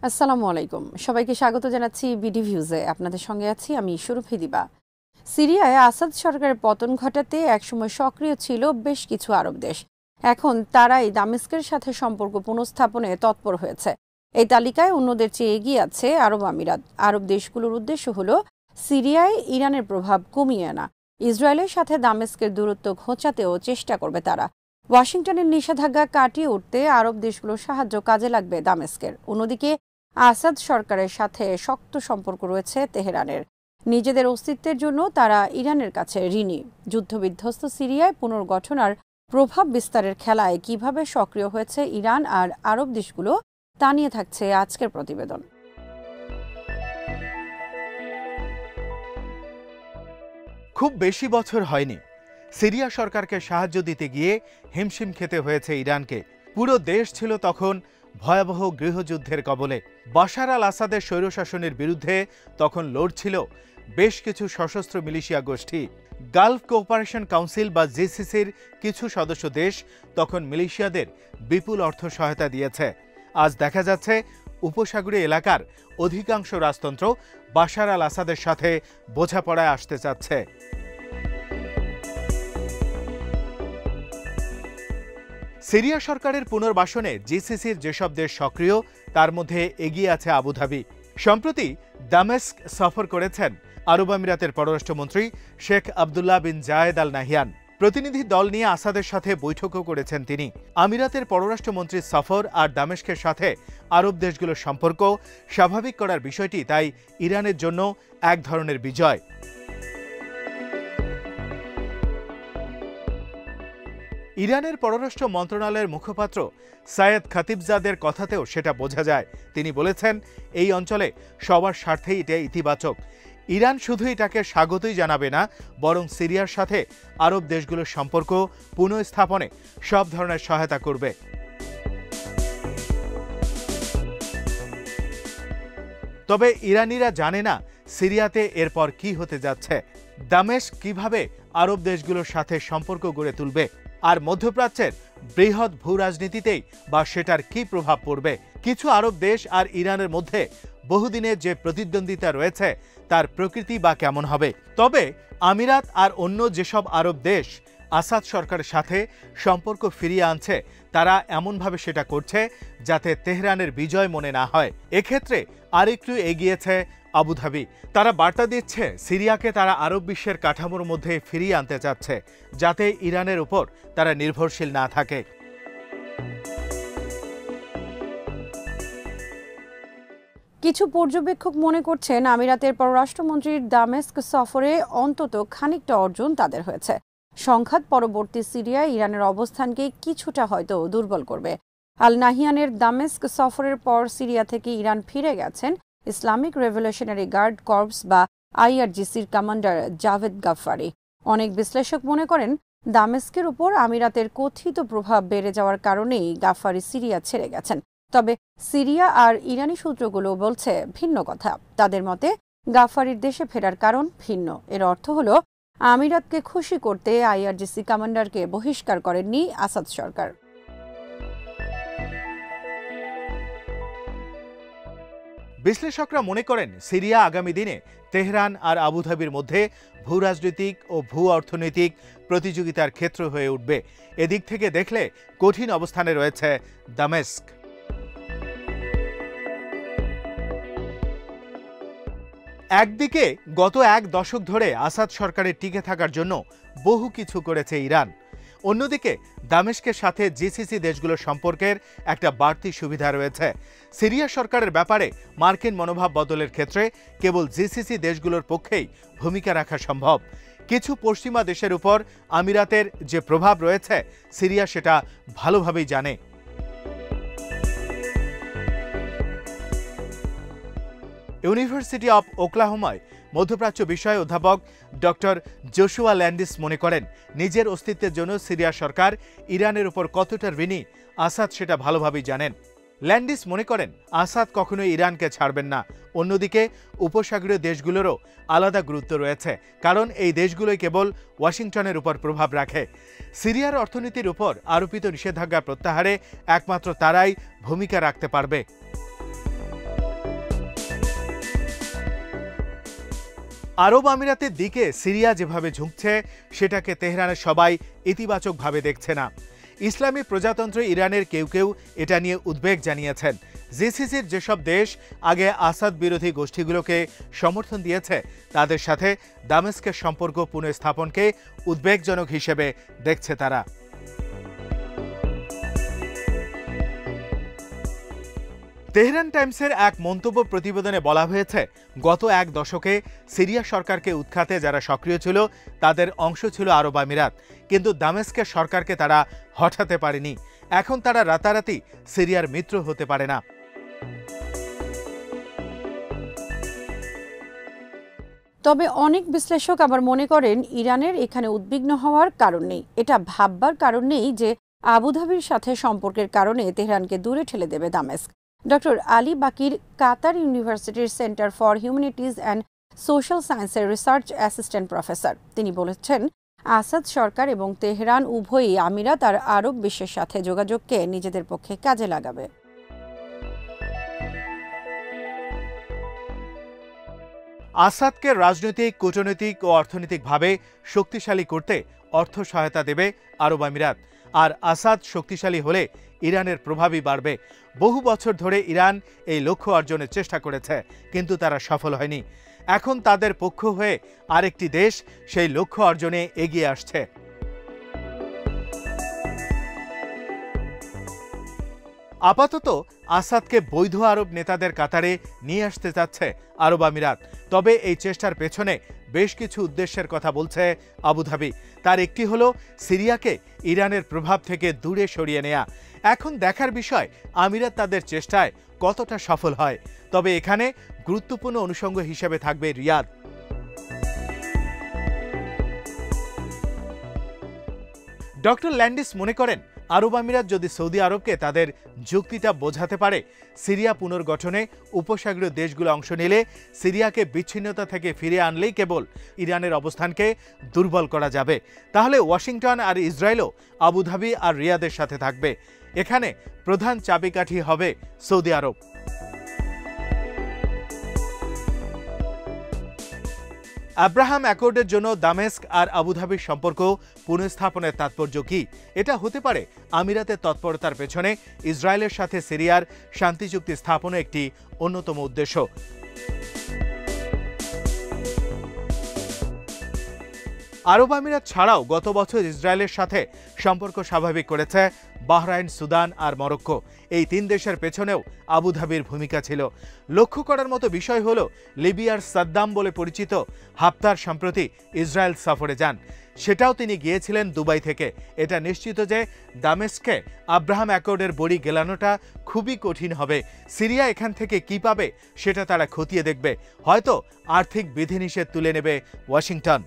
আসসালামু আলাইকুম, সবাইকে স্বাগত জানাচ্ছি বিডি ভিউজে। আপনাদের সঙ্গে আছি আমি সুরভি দিবা। সিরিয়ায় আসাদ সরকারের পতন ঘটাতে একসময় সক্রিয় ছিল বেশ কিছু আরব দেশ। এখন তারাই দামেস্কের সাথে সম্পর্ক পুনঃস্থাপনে তৎপর হয়েছে। এই তালিকায় অন্যদের চেয়ে এগিয়ে আছে আরব আমিরাত। আরব দেশগুলোর উদ্দেশ্য হলো সিরিয়ায় ইরানের প্রভাব কমিয়ে আনা। ইসরায়েলের সাথে দামেস্কের দূরত্ব ঘোচাতেও চেষ্টা করবে তারা। ওয়াশিংটনের নিষেধাজ্ঞা কাটিয়ে উঠতে আরব দেশগুলোর সাহায্য কাজে লাগবে দামেস্কের। অন্যদিকে আসাদ সরকারের সাথে শক্ত সম্পর্ক রয়েছে তেহরানের। নিজেদের অস্তিত্বের জন্য তারা ইরানের কাছে ঋণী। যুদ্ধবিধ্বস্ত সিরিয়ায় পুনর্গঠন আর প্রভাব বিস্তারের খেলায় কিভাবে সক্রিয় হয়েছে ইরান আর আরব দেশগুলো, তা নিয়ে থাকছে আজকের প্রতিবেদন। খুব বেশি বছর হয়নি সিরিয়া সরকারকে সাহায্য দিতে গিয়ে হিমশিম খেতে হয়েছে ইরানকে। পুরো দেশ ছিল তখন ভয়াবহ গৃহযুদ্ধের কবলে। বাশার আল আসাদের স্বৈরশাসনের বিরুদ্ধে তখন লড়ছিল বেশ কিছু সশস্ত্র মিলিশিয়া গোষ্ঠী। গালফ কোঅপারেশন কাউন্সিল বা জিসিসির কিছু সদস্য দেশ তখন মিলিশিয়াদের বিপুল অর্থ সহায়তা দিয়েছে। আজ দেখা যাচ্ছে উপসাগরীয় এলাকার অধিকাংশ রাজতন্ত্র বাশার আল আসাদের সাথে বোঝাপড়ায় আসতে চাচ্ছে। সিরিয়া সরকারের পুনর্বাসনে জিসিসির যেসব দেশ সক্রিয় তার মধ্যে এগিয়ে আছে আবুধাবি। সম্প্রতি দামেস্ক সফর করেছেন আরব আমিরাতের পররাষ্ট্রমন্ত্রী শেখ আবদুল্লাহ বিন জায়েদ আল নাহিয়ান। প্রতিনিধি দল নিয়ে আসাদের সাথে বৈঠকও করেছেন তিনি। আমিরাতের পররাষ্ট্রমন্ত্রীর সফর আর দামেস্কের সাথে আরব দেশগুলোর সম্পর্ক স্বাভাবিক করার বিষয়টি তাই ইরানের জন্য এক ধরনের বিজয়। ইরানের পররাষ্ট্র মন্ত্রণালয়ের মুখপাত্র সায়েদ খাতিবজাদের কথাতেও সেটা বোঝা যায়। তিনি বলেছেন, এই অঞ্চলে সবার স্বার্থেই এটা ইতিবাচক। ইরান শুধু এটাকে স্বাগতই জানাবে না, বরং সিরিয়ার সাথে আরব দেশগুলোর সম্পর্ক পুনঃস্থাপনে সব ধরনের সহায়তা করবে। তবে ইরানিরা জানে না সিরিয়াতে এরপর কি হতে যাচ্ছে, দামেস্ক কিভাবে আরব দেশগুলোর সাথে সম্পর্ক গড়ে তুলবে, আর মধ্যপ্রাচ্যের বৃহৎ ভূ রাজনীতিতেই বা সেটার কি প্রভাব পড়বে। কিছু আরব দেশ আর ইরানের মধ্যে বহুদিনের যে প্রতিদ্বন্দ্বিতা রয়েছে তার প্রকৃতি বা কেমন হবে। তবে আমিরাত আর অন্য যেসব আরব দেশ আসাদ সরকারের সাথে সম্পর্ক ফিরিয়ে আনছে, তারা এমনভাবে সেটা করছে যাতে তেহরানের বিজয় মনে না হয়। এক্ষেত্রে আরেকটু এগিয়েছে আবুধাবি। তারা বার্তা দিচ্ছে সিরিয়াকে তারা আরব বিশ্বের কাঠামোর মধ্যে ফিরিয়ে আনতে চাচ্ছে, যাতে ইরানের উপর তারা নির্ভরশীল না থাকে। কিছু পর্যবেক্ষক মনে করছেন আমিরাতের পররাষ্ট্রমন্ত্রীর দামেস্ক সফরে অন্তত খানিকটা অর্জন তাদের হয়েছে। সংঘাত পরবর্তী সিরিয়ায় ইরানের অবস্থানকে কিছুটা হয়তো দুর্বল করবে। আল নাহিয়ানের দামেস্ক সফরের পর সিরিয়া থেকে ইরান ফিরে গেছেন ইসলামিক রেভলিউশনারি গার্ড কর্পস বা আইআরজিসির কমান্ডার জাভেদ গাফফারি। অনেক বিশ্লেষক মনে করেন দামেস্কের উপর আমিরাতের কথিত প্রভাব বেড়ে যাওয়ার কারণেই গাফফারি সিরিয়া ছেড়ে গেছেন। তবে সিরিয়া আর ইরানি সূত্রগুলো বলছে ভিন্ন কথা। তাদের মতে গাফফারির দেশে ফেরার কারণ ভিন্ন। এর অর্থ হলো আমিরাতকে খুশি করতে আইআরজিসি কমান্ডারকে বহিষ্কার করেননি আসাদ সরকার। বিশ্লেষকরা মনে করেন সিরিয়া আগামী দিনে তেহরান আর আবুধাবির মধ্যে ভূ রাজনৈতিক ও ভূ অর্থনৈতিক প্রতিযোগিতার ক্ষেত্র হয়ে উঠবে। এদিক থেকে দেখলে কঠিন অবস্থানে রয়েছে দামেস্ক। একদিকে গত এক দশক ধরে আসাদ সরকারের টিকে থাকার জন্য বহু কিছু করেছে ইরান, অন্যদিকে দামেস্কের সাথে জিসিসি দেশগুলোর সম্পর্কের একটা বাড়তি সুবিধা রয়েছে। সিরিয়া সরকারের ব্যাপারে মার্কিন মনোভাব বদলের ক্ষেত্রে কেবল জিসিসি দেশগুলোর পক্ষেই ভূমিকা রাখা সম্ভব। কিছু পশ্চিমা দেশের উপর আমিরাতের যে প্রভাব রয়েছে সিরিয়া সেটা ভালোভাবেই জানে। ইউনিভার্সিটি অব ওকলাহোমায় মধ্যপ্রাচ্য বিষয়ে অধ্যাপক ডক্টর জোশুয়া ল্যান্ডিস মনে করেন, নিজের অস্তিত্বের জন্য সিরিয়া সরকার ইরানের উপর কতটা ঋণী আসাদ সেটা ভালোভাবেই জানেন। ল্যান্ডিস মনে করেন আসাদ কখনোই ইরানকে ছাড়বেন না। অন্যদিকে উপসাগরীয় দেশগুলোরও আলাদা গুরুত্ব রয়েছে, কারণ এই দেশগুলোই কেবল ওয়াশিংটনের উপর প্রভাব রাখে। সিরিয়ার অর্থনীতির উপর আরোপিত নিষেধাজ্ঞা প্রত্যাহারে একমাত্র তারাই ভূমিকা রাখতে পারবে। আরব আমিরাতের দিকে সিরিয়া যেভাবে ঝুঁকছে সেটাকে তেহরানের সবাই ইতিবাচকভাবে দেখছে না। ইসলামী প্রজাতন্ত্র ইরানের কেউ কেউ এটা নিয়ে উদ্বেগ জানিয়েছেন। জিসিসির যেসব দেশ আগে আসাদ বিরোধী গোষ্ঠীগুলোকে সমর্থন দিয়েছে তাদের সাথে দামেস্কের সম্পর্ক পুনঃস্থাপনকে উদ্বেগজনক হিসেবে দেখছে তারা। তেহরান টাইমসের এক মন্তব্য প্রতিবেদনে বলা হয়েছে, গত এক দশকে সিরিয়া সরকারকে উৎখাতে যারা সক্রিয় ছিল তাদের অংশ ছিল আরব আমিরাত, কিন্তু দামেস্কের সরকারকে তারা হটাতে পারেনি। এখন তারা রাতারাতি সিরিয়ার মিত্র হতে পারে না। তবে অনেক বিশ্লেষক আবার মনে করেন ইরানের এখানে উদ্বিগ্ন হওয়ার কারণ নেই। এটা ভাববার কারণ নেই যে আবুধাবির সাথে সম্পর্কের কারণে তেহরানকে দূরে ঠেলে দেবে দামেস্ক। ডক্টর আলী বাকির কাতার ইউনিভার্সিটির centre for humanities and social সায়েন্সের রিসার্চ অ্যাসিস্ট্যান্ট প্রফেসর। তিনি বলেছেন, আসাদ সরকার এবং তেহরান উভয়ই আমিরাত আর আরব বিশ্বের সাথে যোগাযোগকে নিজেদের পক্ষে কাজে লাগাবে। আসাদকে রাজনৈতিক, কূটনৈতিক ও অর্থনৈতিকভাবে শক্তিশালী করতে অর্থ সহায়তা দেবে আরব আমিরাত। আর আসাদ শক্তিশালী হলে ইরানের প্রভাবই বাড়বে। বহু বছর ধরে ইরান এই লক্ষ্য অর্জনের চেষ্টা করেছে, কিন্তু তারা সফল হয়নি। এখন তাদের পক্ষ হয়ে আরেকটি দেশ সেই লক্ষ্য অর্জনে এগিয়ে আসছে। আপাতত আসাদকে বৈধ আরব নেতাদের কাতারে নিয়ে আসতে যাচ্ছে আরব আমিরাত। তবে এই চেষ্টার পেছনে বেশ কিছু উদ্দেশ্যের কথা বলছে আবুধাবি। তার একটি হলো সিরিয়াকে ইরানের প্রভাব থেকে দূরে সরিয়ে নেয়া। এখন দেখার বিষয় আমিরাত তাদের চেষ্টায় কতটা সফল হয়। তবে এখানে গুরুত্বপূর্ণ অনুষঙ্গ হিসেবে থাকবে রিয়াদ। ডক্টর ল্যান্ডিস মনে করেন, আরব আমিরাত যদি সৌদি আরবকে তাদের যুক্তিটা বোঝাতে পারে, সিরিয়া পুনর্গঠনে উপসাগরীয় দেশগুলো অংশ নিলে সিরিয়াকে বিচ্ছিন্নতা থেকে ফিরিয়ে আনলেই কেবল ইরানের অবস্থানকে দুর্বল করা যাবে। তাহলে ওয়াশিংটন আর ইসরায়েলও আবুধাবি আর রিয়াদের সাথে থাকবে। এখানে প্রধান চাবিকাঠি হবে সৌদি আরব। আব্রাহাম অ্যাকর্ডের জন্য দামেস্ক আর আবুধাবির সম্পর্ক পুনঃস্থাপনের তাৎপর্য কি? এটা হতে পারে আমিরাতের তৎপরতার পেছনে ইসরায়েলের সাথে সিরিয়ার শান্তি চুক্তি স্থাপনও একটি অন্যতম উদ্দেশ্য। আরব আমিরাত ছাড়াও গত বছর ইসরায়েলের সাথে সম্পর্ক স্বাভাবিক করেছে বাহরাইন, সুদান আর মরক্কো। এই তিন দেশের পেছনেও আবুধাবির ভূমিকা ছিল। লক্ষ্য করার মতো বিষয় হল, লিবিয়ার সাদ্দাম বলে পরিচিত হাফতার সম্প্রতি ইসরায়েল সফরে যান। সেটাও তিনি গিয়েছিলেন দুবাই থেকে। এটা নিশ্চিত যে দামেস্কে আব্রাহাম অ্যাকর্ডের বড়ি গেলানোটা খুবই কঠিন হবে। সিরিয়া এখান থেকে কি পাবে সেটা তারা খতিয়ে দেখবে। হয়তো আর্থিক বিধিনিষেধ তুলে নেবে ওয়াশিংটন।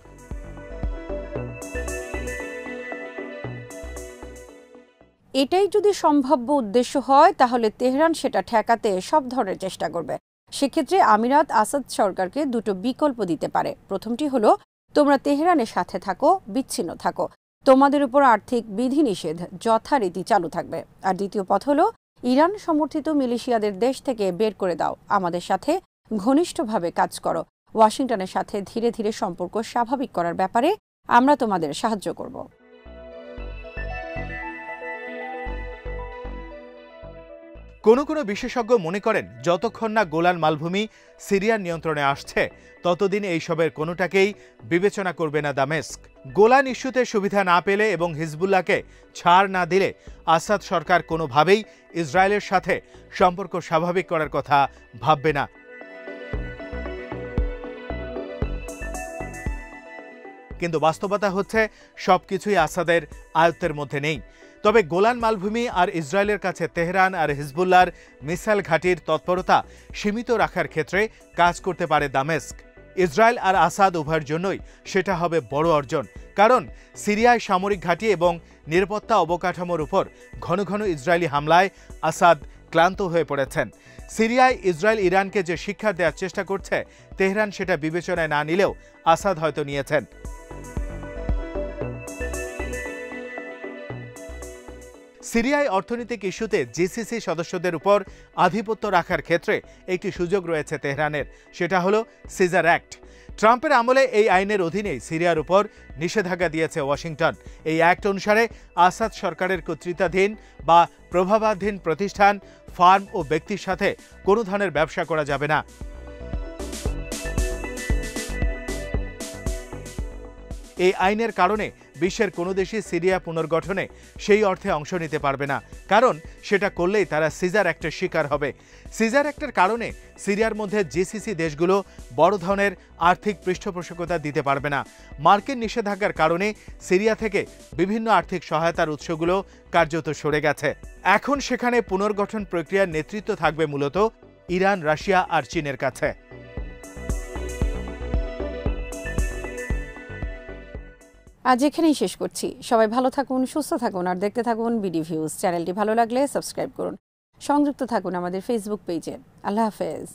এটাই যদি সম্ভাব্য উদ্দেশ্য হয়, তাহলে তেহরান সেটা ঠেকাতে সব ধরনের চেষ্টা করবে। সেক্ষেত্রে আমিরাত আসাদ সরকারকে দুটো বিকল্প দিতে পারে। প্রথমটি হলো, তোমরা তেহরানের সাথে থাকো, বিচ্ছিন্ন থাকো, তোমাদের উপর আর্থিক বিধিনিষেধ যথারীতি চালু থাকবে। আর দ্বিতীয় পথ হলো, ইরান সমর্থিত মিলিশিয়াদের দেশ থেকে বের করে দাও, আমাদের সাথে ঘনিষ্ঠভাবে কাজ করো, ওয়াশিংটনের সাথে ধীরে ধীরে সম্পর্ক স্বাভাবিক করার ব্যাপারে আমরা তোমাদের সাহায্য করব। কোনো কোনো বিশেষজ্ঞ মনে করেন, যতক্ষণ না গোলান মালভূমি সিরিয়ার নিয়ন্ত্রণে আসছে ততদিন এইসবের কোনোটাকেই বিবেচনা করবে না দামেস্ক। গোলান ইস্যুতে সুবিধা না পেলে এবং হিজবুল্লাহকে ছাড় না দিলে আসাদ সরকার কোনোভাবেই ইসরায়েলের সাথে সম্পর্ক স্বাভাবিক করার কথা ভাববে না। কিন্তু বাস্তবতা হচ্ছে, সবকিছুই আসাদের আয়ত্তের মধ্যে নেই। তবে গোলান মালভূমি আর ইসরায়েলের কাছে তেহরান আর হিজবুল্লাহর মিসাইল ঘাঁটির তৎপরতা সীমিত রাখার ক্ষেত্রে কাজ করতে পারে দামেস্ক। ইসরায়েল আর আসাদ উভয়ের জন্যই সেটা হবে বড় অর্জন। কারণ সিরিয়ায় সামরিক ঘাঁটি এবং নিরাপত্তা অবকাঠামোর উপর ঘন ঘন ইসরায়েলি হামলায় আসাদ ক্লান্ত হয়ে পড়েছেন। সিরিয়ায় ইসরায়েল ইরানকে যে শিক্ষা দেওয়ার চেষ্টা করছে, তেহরান সেটা বিবেচনায় না নিলেও আসাদ হয়তো নিয়েছেন। সিরিয়ায় অর্থনৈতিক ইস্যুতে জিসিসি সদস্যদের উপর আধিপত্য রাখার ক্ষেত্রে একটি সুযোগ রয়েছে তেহরানের। সেটা হলো সিজার অ্যাক্ট। ট্রাম্পের আমলে এই আইনের অধীনেই সিরিয়ার উপর নিষেধাজ্ঞা দিয়েছে ওয়াশিংটন। এই অ্যাক্ট অনুসারে আসাদ সরকারের কর্তৃত্বাধীন বা প্রভাবাধীন প্রতিষ্ঠান, ফার্ম ও ব্যক্তির সাথে কোনো ধরনের ব্যবসা করা যাবে না। এই আইনের কারণে বিশ্বের কোনো দেশই সিরিয়া পুনর্গঠনে সেই অর্থে অংশ নিতে পারবে না, কারণ সেটা করলেই তারা সিজার অ্যাক্টের শিকার হবে। সিজার অ্যাক্টের কারণে সিরিয়ার মধ্যে জিসিসি দেশগুলো বড় ধরনের আর্থিক পৃষ্ঠপোষকতা দিতে পারবে না। মার্কিন নিষেধাজ্ঞার কারণে সিরিয়া থেকে বিভিন্ন আর্থিক সহায়তার উৎসগুলো কার্যত সরে গেছে। এখন সেখানে পুনর্গঠন প্রক্রিয়ার নেতৃত্ব থাকবে মূলত ইরান, রাশিয়া আর চীনের কাছে। আজ এখানেই শেষ করছি। সবাই ভালো থাকুন, সুস্থ থাকুন আর দেখতে থাকুন বিডি ভিউজ। চ্যানেলটি ভালো লাগলে সাবস্ক্রাইব করুন। সংযুক্ত থাকুন আমাদের ফেসবুক পেজে। আল্লাহ হাফেজ।